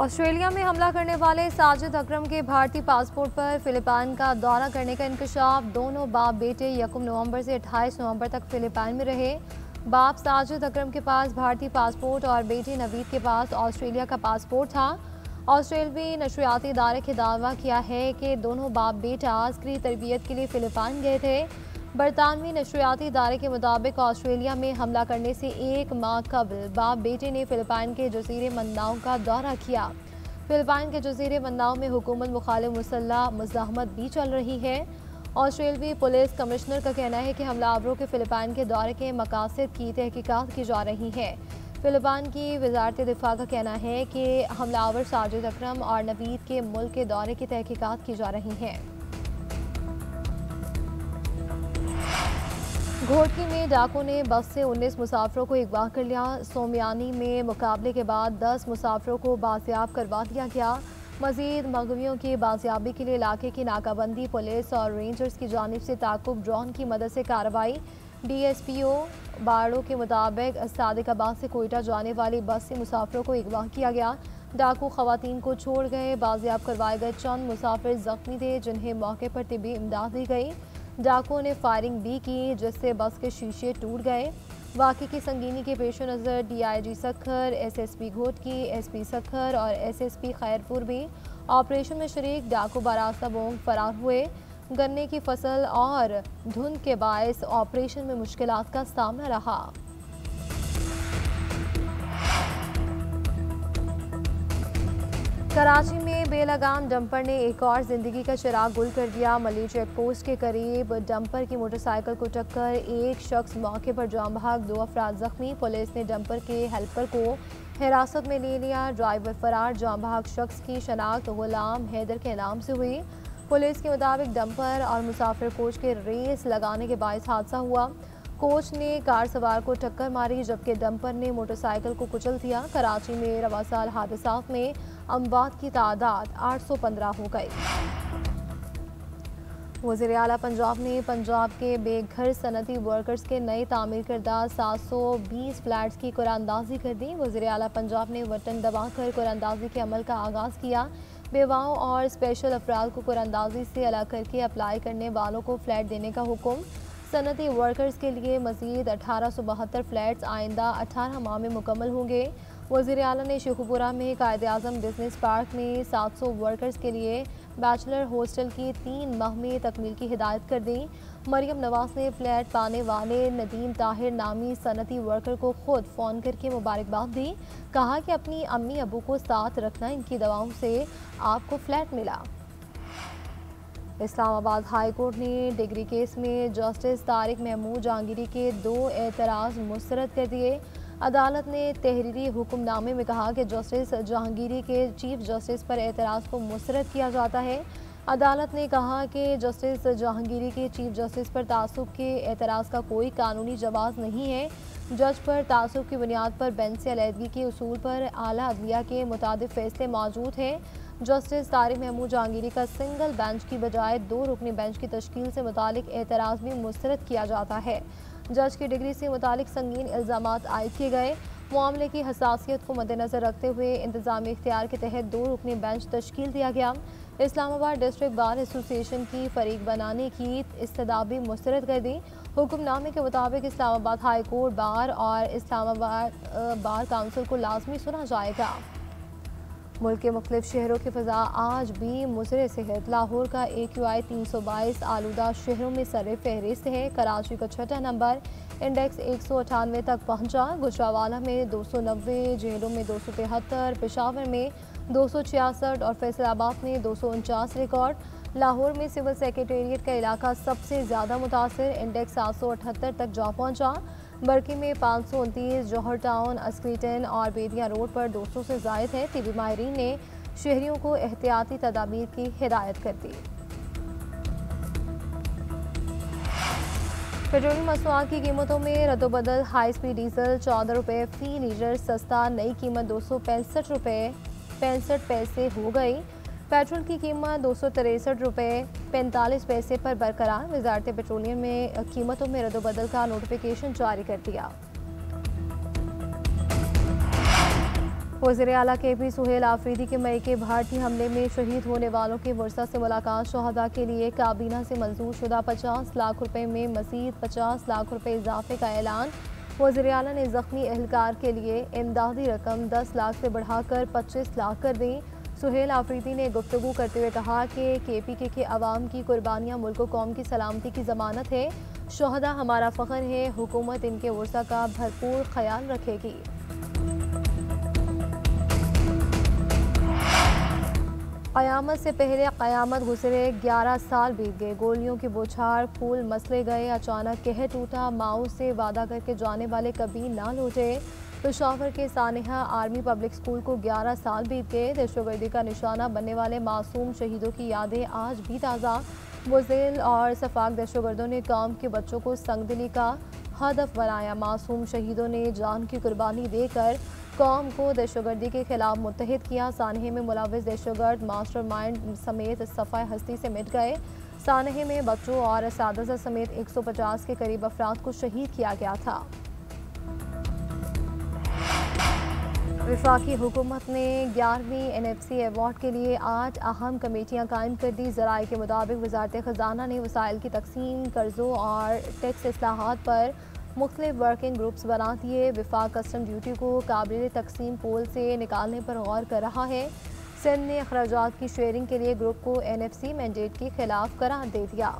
Australia में हमला करने वाले साजिद अकरम के भारतीय पासपोर्ट पर फिलिपाइन का दौरा करने का इंकशाफ। दोनों बाप बेटे 1 नवंबर से 28 नवंबर तक फिलिपाइन में रहे। बाप साजिद अकरम के पास भारतीय पासपोर्ट और बेटे नवीद के पास ऑस्ट्रेलिया का पासपोर्ट था। ऑस्ट्रेलवी नशरियाती इदारे के दावा किया है कि दोनों बाप बेटा अस्करी तरबियत के लिए फिलिपाइन गए थे। बरतानवी नशरियाती इदारे के मुताबिक ऑस्ट्रेलिया में हमला करने से 1 माह कबल बाप बेटे ने फिलिपाइन के जजीरे मंदाओं का दौरा किया। फिलिपाइन के जजीरे मंदाओं में हुकूमत मुखालिफ मुसल्लह मुज़ाहमत भी चल रही है। ऑस्ट्रेलवी पुलिस कमिश्नर का कहना है कि हमलावरों के फिलिपाइन के दौरे के मकासद की तहकीकात की जा रही है। फिलिपाइन की वजारत दिफा का कहना है कि हमलावर साजिद अकरम और नवीद के मुल्क के दौरे की तहकीकात की जा रही हैं। घोटकी में डाकू ने बस से 19 मुसाफिरों को अगवा कर लिया। सोमियानी में मुकाबले के बाद 10 मुसाफिरों को बाजियाब करवा दिया गया। मजीद मगवियों की बाजियाबी के लिए इलाके की नाकाबंदी पुलिस और रेंजर्स की जानिब से ताकुब ड्रोन की मदद से कार्रवाई। DSPO बाड़ो के मुताबिक सादिकाबाद से कोयटा जाने वाली बस से मुसाफिरों को अगवा किया गया। डाकू खवातीन को छोड़ गए। बाजियाब करवाए गए चंद मुसाफिर जख्मी थे जिन्हें मौके पर तिब्बी इमदाद दी गई। डाकुओं ने फायरिंग भी की जिससे बस के शीशे टूट गए। वाक़े की संगीनी के पेश नज़र DIG Sukkur, SSP Ghotki, SP Sukkur और SSP खैरपुर भी ऑपरेशन में शरीक। डाकू बरास्ता बोंग फरार हुए। गन्ने की फसल और धुंध के बायस ऑपरेशन में मुश्किलात का सामना रहा। कराची में बेलगाम डंपर ने एक और जिंदगी का चिराग गुल कर दिया। मली चेक पोस्ट के करीब डंपर की मोटरसाइकिल को टक्कर, एक शख्स मौके पर जान बहक, 2 अफराद जख्मी। पुलिस ने डंपर के हेल्पर को हिरासत में ले लिया। ड्राइवर फरार। जान बहक शख्स की शनाख्त गुलाम हैदर के नाम से हुई। पुलिस के मुताबिक डंपर और मुसाफिर कोच के रेस लगाने के बायस हादसा हुआ। कोच ने कार सवार को टक्कर मारी जबकि डंपर ने मोटरसाइकिल को कुचल दिया। कराची में रवा साल हादसात में अमवात की तादाद 815 हो गई। वज़ीर आला पंजाब ने पंजाब के बेघर सनती वर्कर्स के नए तामीर करदा 720 फ्लैट्स की कुरानंदाजी कर दी। वज़ीर आला पंजाब ने बटन दबाकर कुरानंदाजी के अमल का आगाज़ किया। बेवाओं और स्पेशल अफराद को कुरानंदाजी से अलग करके अप्लाई करने वालों को फ्लैट देने का हुक्म। सनती वर्कर्स के लिए मज़ीद 1872 फ्लैट्स आइंदा 18 माह में मुकम्मल होंगे। वज़ीर आला ने शेखुपुरा में कायदे आज़म बिजनेस पार्क में 700 वर्कर्स के लिए बैचलर हॉस्टल की 3 माह में तकमील की हिदायत कर दी। मरियम नवाज ने फ्लैट पाने वाले नदीम ताहिर नामी सनती वर्कर को खुद फ़ोन करके मुबारकबाद दी। कहा कि अपनी अम्मी अबू को साथ रखना, इनकी दवाओं से आपको फ्लैट मिला। इस्लामाबाद हाई कोर्ट ने डिग्री केस में जस्टिस तारिक महमूद जहांगीरी के 2 एतराज़ मुस्तरद कर दिए। अदालत ने तहरीरी हुक्मनामे में कहा कि जस्टिस जहांगीरी के चीफ जस्टिस पर एतराज़ को मुस्तरद किया जाता है। अदालत ने कहा कि जस्टिस जहांगीरी के चीफ जस्टिस पर तासुब के एतराज़ का कोई कानूनी जवाज़ नहीं है। जज पर तासुब की बुनियाद पर बेंच से अलहदगी के उसूल पर आला अदलिया के मुताबिक फ़ैसले मौजूद हैं। जस्टिस तारिक महमूद जहांगीरी का सिंगल बेंच की बजाय 2 रुकनी बेंच की तश्कील से मुतालिक एतराज़ भी मुस्तरद किया जाता है। जज की डिग्री से मुतालिक संगीन इल्ज़ामात आयद किए गए। मामले की हसासियत को मद्देनज़र रखते हुए इंतज़ामी इख्तियार के तहत 2 रुकनी बेंच तश्कील दिया गया। इस्लामाबाद डिस्ट्रिक्ट बार एसोसिएशन की फरीक बनाने की इस्तदा भी मुस्तरद कर दी। हुक्मनामे के मुताबिक इस्लामाबाद हाई कोर्ट बार और इस्लामाबाद बार काउंसिल को लाजमी सुना जाएगा। मुल्क के मुख्तलिफ शहरों की फ़ज़ा आज भी मुज़र सेहत। लाहौर का AQI 322 आलूदा शहरों में सर फहरिस्त है। कराची का 6ठा नंबर, इंडेक्स 198 तक पहुंचा। गुजरावाला में 290, झेलों में 273, पेशावर में 266 और फैसलाबाद में 249 रिकॉर्ड। लाहौर में सिविल सेक्रेटेरिएट का इलाका सबसे ज़्यादा मुतासर, इंडेक्स 778 तक जा पहुंचा। बरकी में 529, जौहर टाउन, अस्क्रीटन और बेदिया रोड पर 200 से ज़ायद है। तिबी माहिरीन ने शहरियों को एहतियाती तदाबीर की हिदायत कर दी। पेट्रोलियम मसनूआत की कीमतों में रद्दोबदल। हाई स्पीड डीजल 14 रुपये फ़ी लीटर सस्ता, नई कीमत 265 रुपये 65 पैसे हो गई। पेट्रोल की कीमत 263 रुपये 45 पैसे पर बरकरार। वजारत पेट्रोलियम में कीमतों में रद्दोबदल का नोटिफिकेशन जारी कर दिया। वज़ीर आला KP सुहेल आफरीदी के मई के भारतीय हमले में शहीद होने वालों के वर्सा से मुलाकात। शहदा के लिए काबीना से मंजूर शुदा 50 लाख रुपए में मज़ीद 50 लाख रुपए इजाफे का ऐलान। वज़ीर आला ने ज़ख्मी एहलकार के लिए इमदादी रकम 10 लाख से बढ़ाकर 25 लाख कर दी। सुहेल आफरीदी ने गुफ्तगू करते हुए कहा कि KPK के अवाम की कुर्बानियाँ मुल्क व कौम की सलामती की ज़मानत है। शहदा हमारा फ़ख्र है, हुकूमत इनके वर्सा का भरपूर ख्याल रखेगी। क़यामत से पहले क़यामत गुज़रे 11 साल बीत गए। गोलियों की बौछार, फूल मसले गए, अचानक कहर टूटा। माओ से वादा करके जाने वाले कभी ना लौटे। पेशावर के सानेहा आर्मी पब्लिक स्कूल को 11 साल बीत गए। दहशतगर्दी का निशाना बनने वाले मासूम शहीदों की यादें आज भी ताज़ा। बुज़दिल और सफाक दहशतगर्दों ने कौम के बच्चों को संगदिली का हदफ बनाया। मासूम शहीदों ने जान की कुर्बानी देकर कौम को दहशतगर्दी के खिलाफ मुत्तहिद किया। सानहे में मुलविस दहशतगर्द मास्टरमाइंड समेत सफ़ाए हस्ती से मिट गए। सानहे में बच्चों और असातिज़ा समेत 150 के करीब अफराद को शहीद किया गया था। वफाकी हुकूमत ने 11वीं NFC अवार्ड के लिए 8 अहम कमेटियाँ कायम कर दी। ज़राए के मुताबिक वज़ारत ख़ज़ाना ने वसाइल की तकसीम, कर्ज़ों और टैक्स इस्लाहात पर मुख्तलिफ वर्किंग ग्रुप्स बना दिए। वफाक कस्टम ड्यूटी को काबिल तकसीम पोल से निकालने पर गौर कर रहा है। सिंध ने अखराजात की शेयरिंग के लिए ग्रुप को NFC मैंडेट के खिलाफ करार दे दिया।